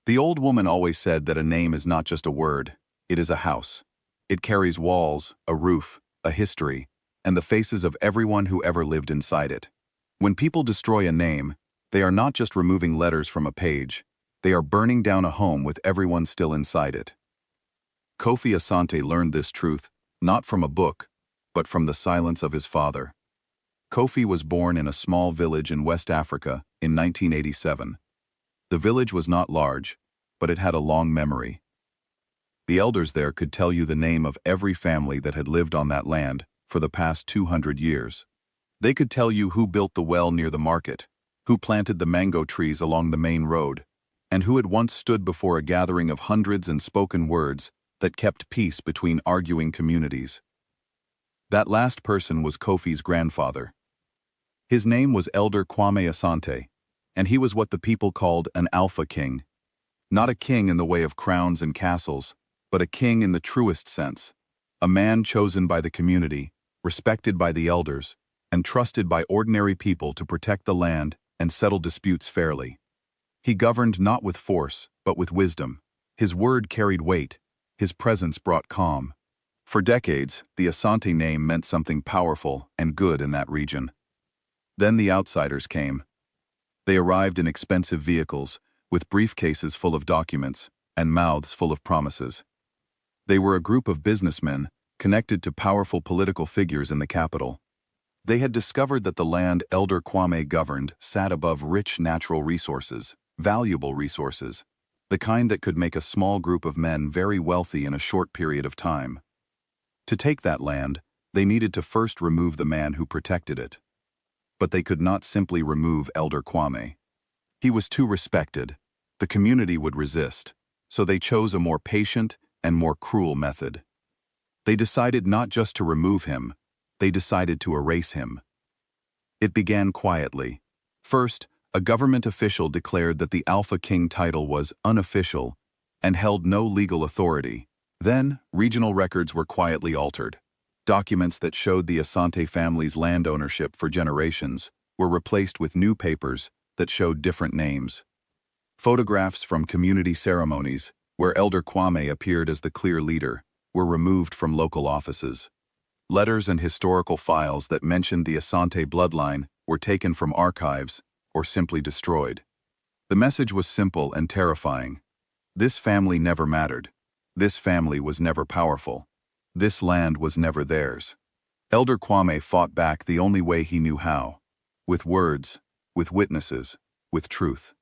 The old woman always said that a name is not just a word, it is a house. It carries walls, a roof, a history, and the faces of everyone who ever lived inside it. When people destroy a name, they are not just removing letters from a page, they are burning down a home with everyone still inside it. Kofi Asante learned this truth, not from a book, but from the silence of his father. Kofi was born in a small village in West Africa in 1987. The village was not large, but it had a long memory. The elders there could tell you the name of every family that had lived on that land for the past 200 years. They could tell you who built the well near the market, who planted the mango trees along the main road, and who had once stood before a gathering of hundreds and spoken words that kept peace between arguing communities. That last person was Kofi's grandfather. His name was Elder Kwame Asante, and he was what the people called an alpha king. Not a king in the way of crowns and castles, but a king in the truest sense. A man chosen by the community, respected by the elders, and trusted by ordinary people to protect the land and settle disputes fairly. He governed not with force, but with wisdom. His word carried weight. His presence brought calm. For decades, the Asante name meant something powerful and good in that region. Then the outsiders came. They arrived in expensive vehicles, with briefcases full of documents and mouths full of promises. They were a group of businessmen connected to powerful political figures in the capital. They had discovered that the land Elder Kwame governed sat above rich natural resources, valuable resources, the kind that could make a small group of men very wealthy in a short period of time. To take that land, they needed to first remove the man who protected it. But they could not simply remove Elder Kwame. He was too respected. The community would resist, so they chose a more patient and more cruel method. They decided not just to remove him, they decided to erase him. It began quietly. First, a government official declared that the Alpha King title was unofficial and held no legal authority. Then, regional records were quietly altered. Documents that showed the Asante family's land ownership for generations were replaced with new papers that showed different names. Photographs from community ceremonies, where Elder Kwame appeared as the clear leader, were removed from local offices. Letters and historical files that mentioned the Asante bloodline were taken from archives or simply destroyed. The message was simple and terrifying. This family never mattered. This family was never powerful. This land was never theirs. Elder Kwame fought back the only way he knew how. With words, with witnesses, with truth.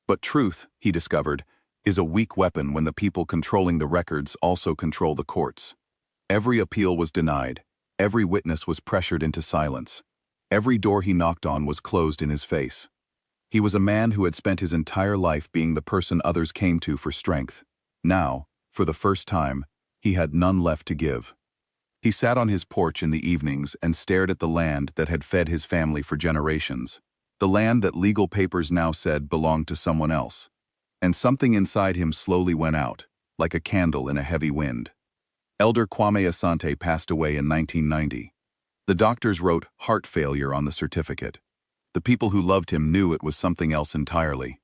But truth, he discovered, is a weak weapon when the people controlling the records also control the courts. Every appeal was denied. Every witness was pressured into silence. Every door he knocked on was closed in his face. He was a man who had spent his entire life being the person others came to for strength. Now, for the first time, he had none left to give. He sat on his porch in the evenings and stared at the land that had fed his family for generations. The land that legal papers now said belonged to someone else. And something inside him slowly went out, like a candle in a heavy wind. Elder Kwame Asante passed away in 1990. The doctors wrote heart failure on the certificate. The people who loved him knew it was something else entirely.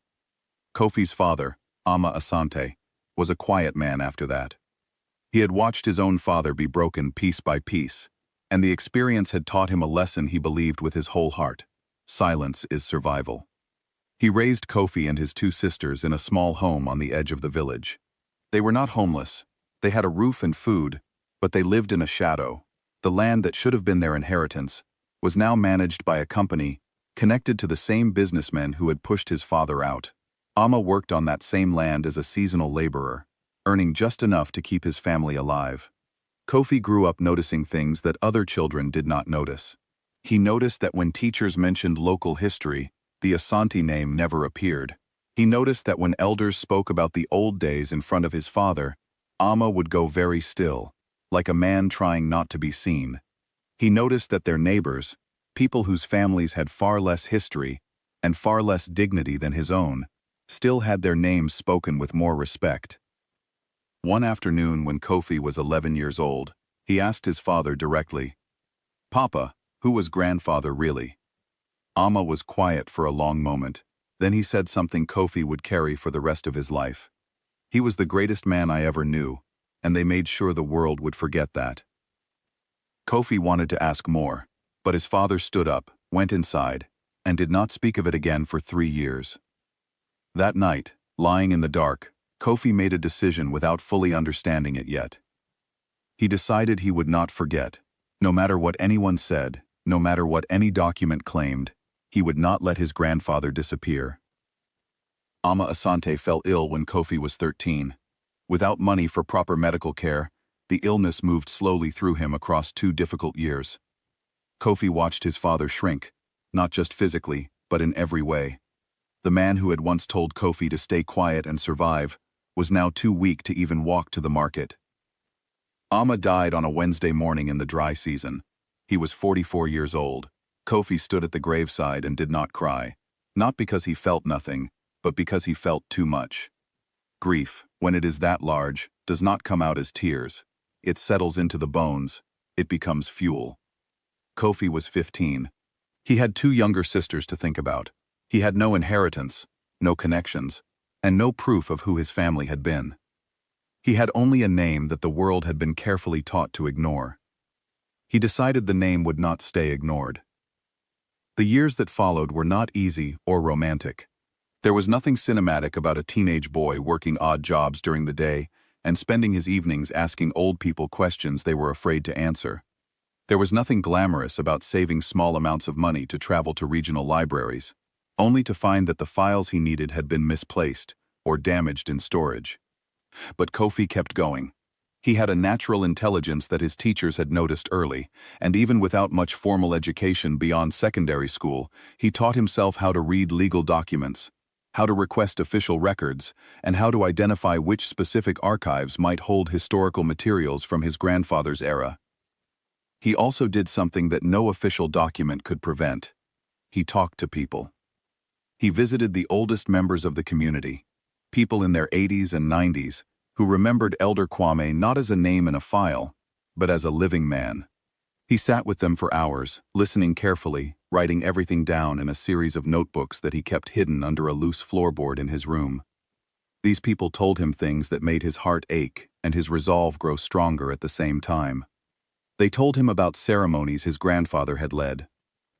Kofi's father, Ama Asante, was a quiet man after that. He had watched his own father be broken piece by piece, and the experience had taught him a lesson he believed with his whole heart. Silence is survival. He raised Kofi and his two sisters in a small home on the edge of the village. They were not homeless. They had a roof and food, but they lived in a shadow. The land that should have been their inheritance was now managed by a company connected to the same businessmen who had pushed his father out. Ama worked on that same land as a seasonal laborer, earning just enough to keep his family alive. Kofi grew up noticing things that other children did not notice. He noticed that when teachers mentioned local history, the Asante name never appeared. He noticed that when elders spoke about the old days in front of his father, Ama would go very still, like a man trying not to be seen. He noticed that their neighbors, people whose families had far less history and far less dignity than his own, still had their names spoken with more respect. One afternoon when Kofi was 11 years old, he asked his father directly, "Papa, who was grandfather really?" Ama was quiet for a long moment. Then he said something Kofi would carry for the rest of his life. He was the greatest man I ever knew, and they made sure the world would forget that. Kofi wanted to ask more, but his father stood up, went inside, and did not speak of it again for 3 years. That night, lying in the dark, Kofi made a decision without fully understanding it yet. He decided he would not forget. No matter what anyone said, no matter what any document claimed, he would not let his grandfather disappear. Asante fell ill when Kofi was 13. Without money for proper medical care, the illness moved slowly through him across 2 difficult years. Kofi watched his father shrink, not just physically, but in every way. The man who had once told Kofi to stay quiet and survive was now too weak to even walk to the market. Amma died on a Wednesday morning in the dry season. He was 44 years old. Kofi stood at the graveside and did not cry, not because he felt nothing, but because he felt too much. Grief, when it is that large, does not come out as tears. It settles into the bones. It becomes fuel. Kofi was 15. He had 2 younger sisters to think about. He had no inheritance, no connections, and no proof of who his family had been. He had only a name that the world had been carefully taught to ignore. He decided the name would not stay ignored. The years that followed were not easy or romantic. There was nothing cinematic about a teenage boy working odd jobs during the day and spending his evenings asking old people questions they were afraid to answer. There was nothing glamorous about saving small amounts of money to travel to regional libraries, only to find that the files he needed had been misplaced or damaged in storage. But Kofi kept going. He had a natural intelligence that his teachers had noticed early, and even without much formal education beyond secondary school, he taught himself how to read legal documents, how to request official records, and how to identify which specific archives might hold historical materials from his grandfather's era. He also did something that no official document could prevent. He talked to people. He visited the oldest members of the community, people in their 80s and 90s, who remembered Elder Kwame not as a name in a file, but as a living man. He sat with them for hours, listening carefully, writing everything down in a series of notebooks that he kept hidden under a loose floorboard in his room. These people told him things that made his heart ache and his resolve grow stronger at the same time. They told him about ceremonies his grandfather had led.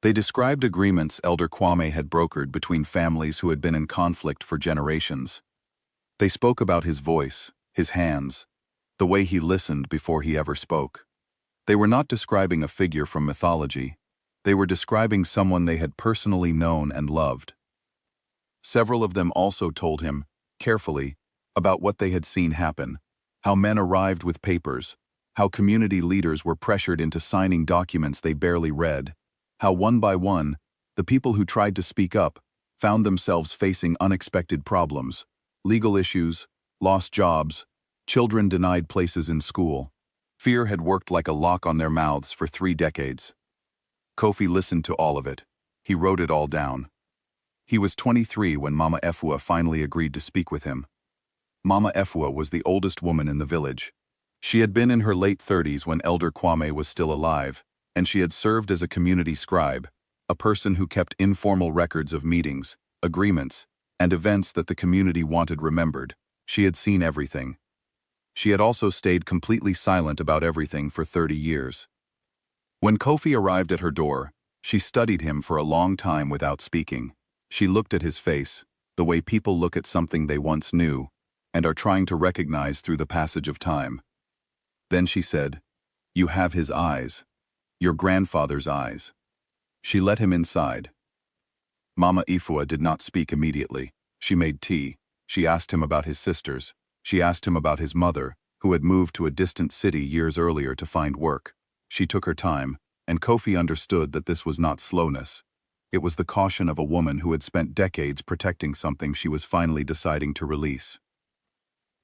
They described agreements Elder Kwame had brokered between families who had been in conflict for generations. They spoke about his voice, his hands, the way he listened before he ever spoke. They were not describing a figure from mythology. They were describing someone they had personally known and loved. Several of them also told him, carefully, about what they had seen happen, how men arrived with papers, how community leaders were pressured into signing documents they barely read, how one by one, the people who tried to speak up found themselves facing unexpected problems, legal issues, lost jobs, children denied places in school. Fear had worked like a lock on their mouths for 3 decades. Kofi listened to all of it. He wrote it all down. He was 23 when Mama Efua finally agreed to speak with him. Mama Efua was the oldest woman in the village. She had been in her late 30s when Elder Kwame was still alive, and she had served as a community scribe, a person who kept informal records of meetings, agreements, and events that the community wanted remembered. She had seen everything. She had also stayed completely silent about everything for 30 years. When Kofi arrived at her door, she studied him for a long time without speaking. She looked at his face, the way people look at something they once knew, and are trying to recognize through the passage of time. Then she said, "You have his eyes. Your grandfather's eyes." She let him inside. Mama Efua did not speak immediately. She made tea. She asked him about his sisters. She asked him about his mother, who had moved to a distant city years earlier to find work. She took her time, and Kofi understood that this was not slowness. It was the caution of a woman who had spent decades protecting something she was finally deciding to release.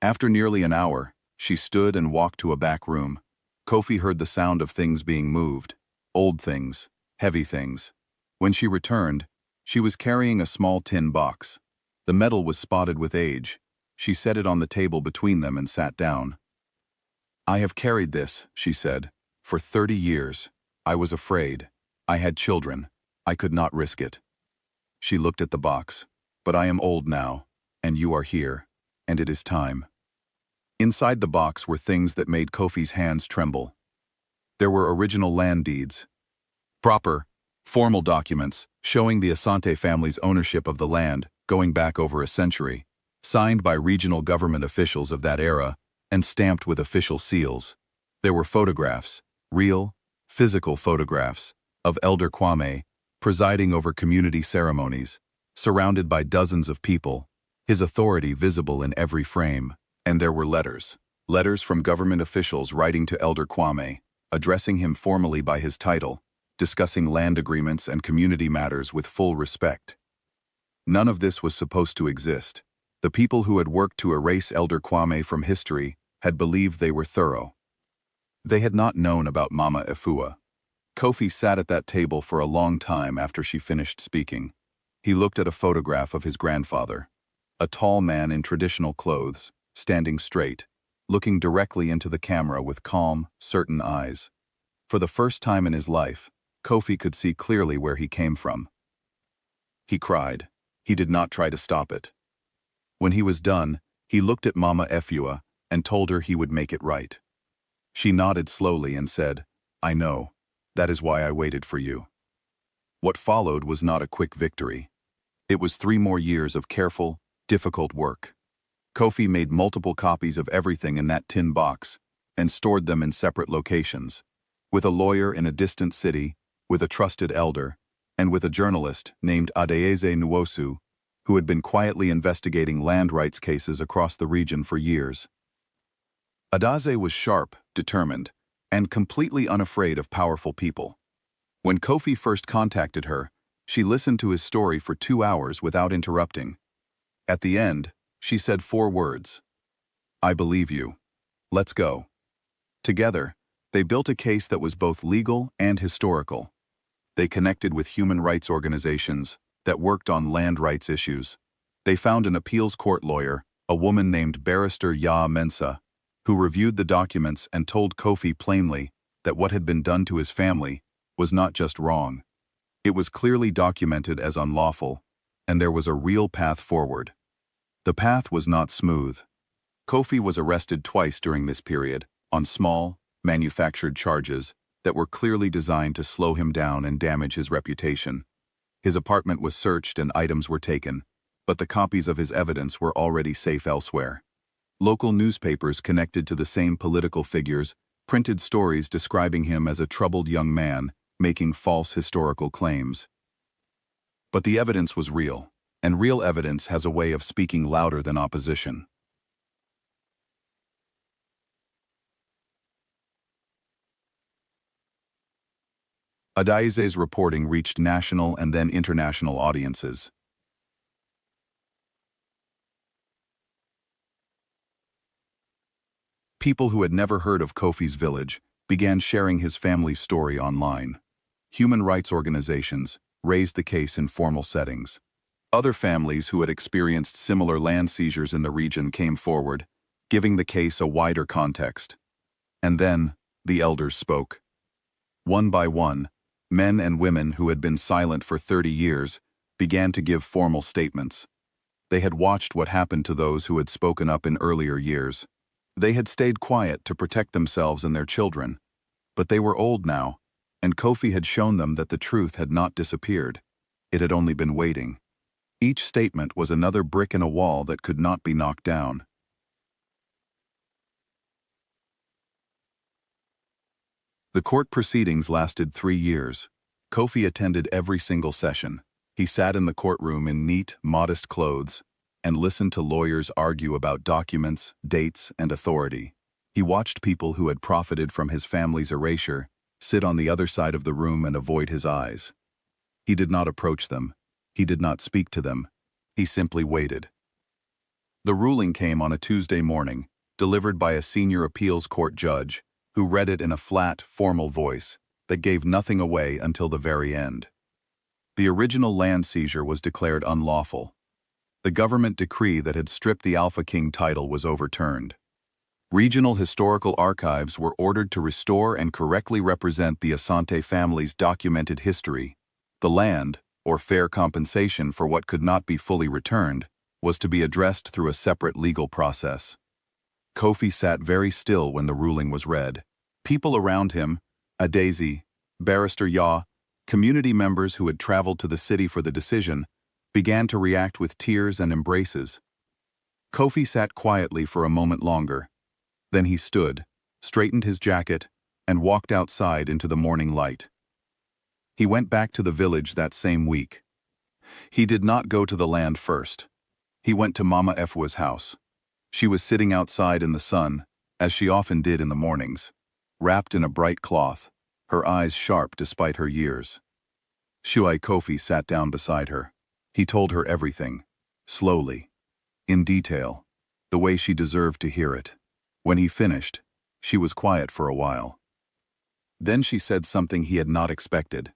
After nearly an hour, she stood and walked to a back room. Kofi heard the sound of things being moved. Old things, heavy things. When she returned, she was carrying a small tin box. The metal was spotted with age. She set it on the table between them and sat down. "I have carried this," she said, "for 30 years. I was afraid. I had children. I could not risk it." She looked at the box. but I am old now, and you are here, and it is time. Inside the box were things that made Kofi's hands tremble. There were original land deeds, proper, formal documents showing the Asante family's ownership of the land going back over a century, signed by regional government officials of that era and stamped with official seals. There were photographs, real, physical photographs, of Elder Kwame presiding over community ceremonies, surrounded by dozens of people, his authority visible in every frame. And there were letters. Letters from government officials writing to Elder Kwame, addressing him formally by his title, discussing land agreements and community matters with full respect. None of this was supposed to exist. The people who had worked to erase Elder Kwame from history had believed they were thorough. They had not known about Mama Efua. Kofi sat at that table for a long time after she finished speaking. He looked at a photograph of his grandfather, a tall man in traditional clothes, standing straight, looking directly into the camera with calm, certain eyes. For the first time in his life, Kofi could see clearly where he came from. He cried. He did not try to stop it. When he was done, he looked at Mama Efua and told her he would make it right. She nodded slowly and said, "I know. That is why I waited for you." What followed was not a quick victory. It was 3 more years of careful, difficult work. Kofi made multiple copies of everything in that tin box and stored them in separate locations, with a lawyer in a distant city, with a trusted elder, and with a journalist named Adeyeze Nwosu, who had been quietly investigating land rights cases across the region for years. Adeyeze was sharp, determined, and completely unafraid of powerful people. When Kofi first contacted her, she listened to his story for 2 hours without interrupting. At the end, she said 4 words. "I believe you. Let's go." Together, they built a case that was both legal and historical. They connected with human rights organizations that worked on land rights issues. They found an appeals court lawyer, a woman named Barrister Ya Mensa, who reviewed the documents and told Kofi plainly that what had been done to his family was not just wrong. It was clearly documented as unlawful, and there was a real path forward. The path was not smooth. Kofi was arrested twice during this period, on small, manufactured charges that were clearly designed to slow him down and damage his reputation. His apartment was searched and items were taken, but the copies of his evidence were already safe elsewhere. Local newspapers connected to the same political figures printed stories describing him as a troubled young man making false historical claims. But the evidence was real, and real evidence has a way of speaking louder than opposition. Adeyeze's reporting reached national and then international audiences. People who had never heard of Kofi's village began sharing his family's story online. Human rights organizations raised the case in formal settings. Other families who had experienced similar land seizures in the region came forward, giving the case a wider context. And then, the elders spoke. One by one, men and women who had been silent for 30 years began to give formal statements. They had watched what happened to those who had spoken up in earlier years. They had stayed quiet to protect themselves and their children, but they were old now, and Kofi had shown them that the truth had not disappeared. It had only been waiting. Each statement was another brick in a wall that could not be knocked down. The court proceedings lasted 3 years. Kofi attended every single session. He sat in the courtroom in neat, modest clothes and listened to lawyers argue about documents, dates, and authority. He watched people who had profited from his family's erasure sit on the other side of the room and avoid his eyes. He did not approach them. He did not speak to them. He simply waited. The ruling came on a Tuesday morning, delivered by a senior appeals court judge, who read it in a flat, formal voice that gave nothing away until the very end. The original land seizure was declared unlawful. The government decree that had stripped the Alpha King title was overturned. Regional historical archives were ordered to restore and correctly represent the Asante family's documented history. The land, or fair compensation for what could not be fully returned, was to be addressed through a separate legal process. Kofi sat very still when the ruling was read. People around him, Adazi, Barrister Yaw, community members who had traveled to the city for the decision, began to react with tears and embraces. Kofi sat quietly for a moment longer. Then he stood, straightened his jacket, and walked outside into the morning light. He went back to the village that same week. He did not go to the land first. He went to Mama Efwa's house. She was sitting outside in the sun, as she often did in the mornings, wrapped in a bright cloth, her eyes sharp despite her years. Shuai Kofi sat down beside her. He told her everything, slowly, in detail, the way she deserved to hear it. When he finished, she was quiet for a while. Then she said something he had not expected.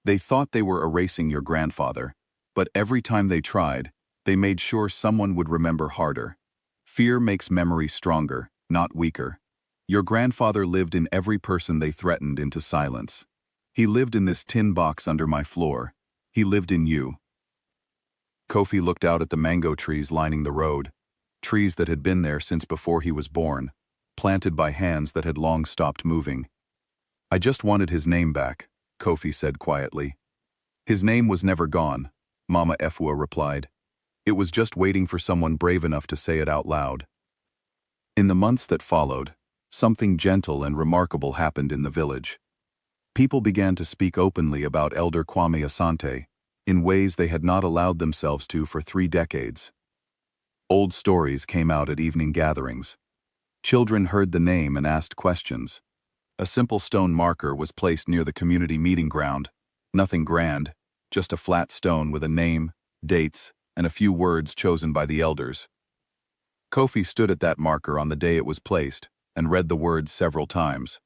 They thought they were erasing your grandfather, but every time they tried, they made sure someone would remember harder. Fear makes memory stronger, not weaker. Your grandfather lived in every person they threatened into silence. He lived in this tin box under my floor. He lived in you. Kofi looked out at the mango trees lining the road, trees that had been there since before he was born, planted by hands that had long stopped moving. I just wanted his name back, Kofi said quietly. His name was never gone, Mama Efwa replied. It was just waiting for someone brave enough to say it out loud. In the months that followed, something gentle and remarkable happened in the village. People began to speak openly about Elder Kwame Asante, in ways they had not allowed themselves to for 3 decades. Old stories came out at evening gatherings. Children heard the name and asked questions. A simple stone marker was placed near the community meeting ground. Nothing grand, just a flat stone with a name, dates, and a few words chosen by the elders. Kofi stood at that marker on the day it was placed and read the words several times.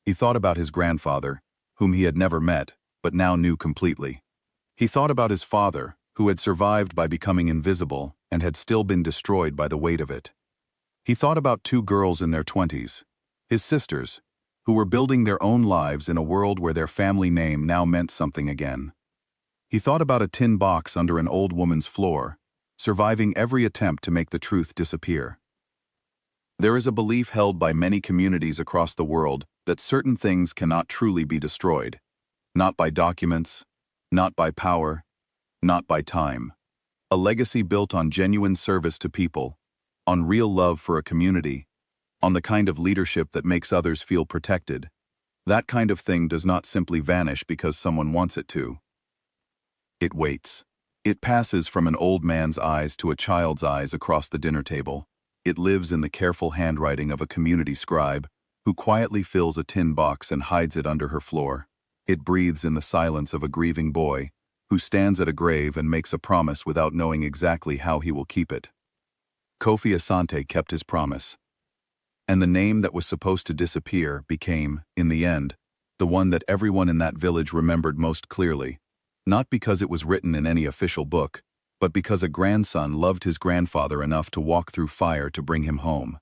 He thought about his grandfather, whom he had never met, but now knew completely. He thought about his father, who had survived by becoming invisible and had still been destroyed by the weight of it. He thought about 2 girls in their 20s, his sisters, who were building their own lives in a world where their family name now meant something again. He thought about a tin box under an old woman's floor, surviving every attempt to make the truth disappear. There is a belief held by many communities across the world that certain things cannot truly be destroyed, not by documents, not by power, not by time. A legacy built on genuine service to people, on real love for a community, on the kind of leadership that makes others feel protected. That kind of thing does not simply vanish because someone wants it to. It waits. It passes from an old man's eyes to a child's eyes across the dinner table. It lives in the careful handwriting of a community scribe, who quietly fills a tin box and hides it under her floor. It breathes in the silence of a grieving boy, who stands at a grave and makes a promise without knowing exactly how he will keep it. Kofi Asante kept his promise. And the name that was supposed to disappear became, in the end, the one that everyone in that village remembered most clearly, not because it was written in any official book, but because a grandson loved his grandfather enough to walk through fire to bring him home.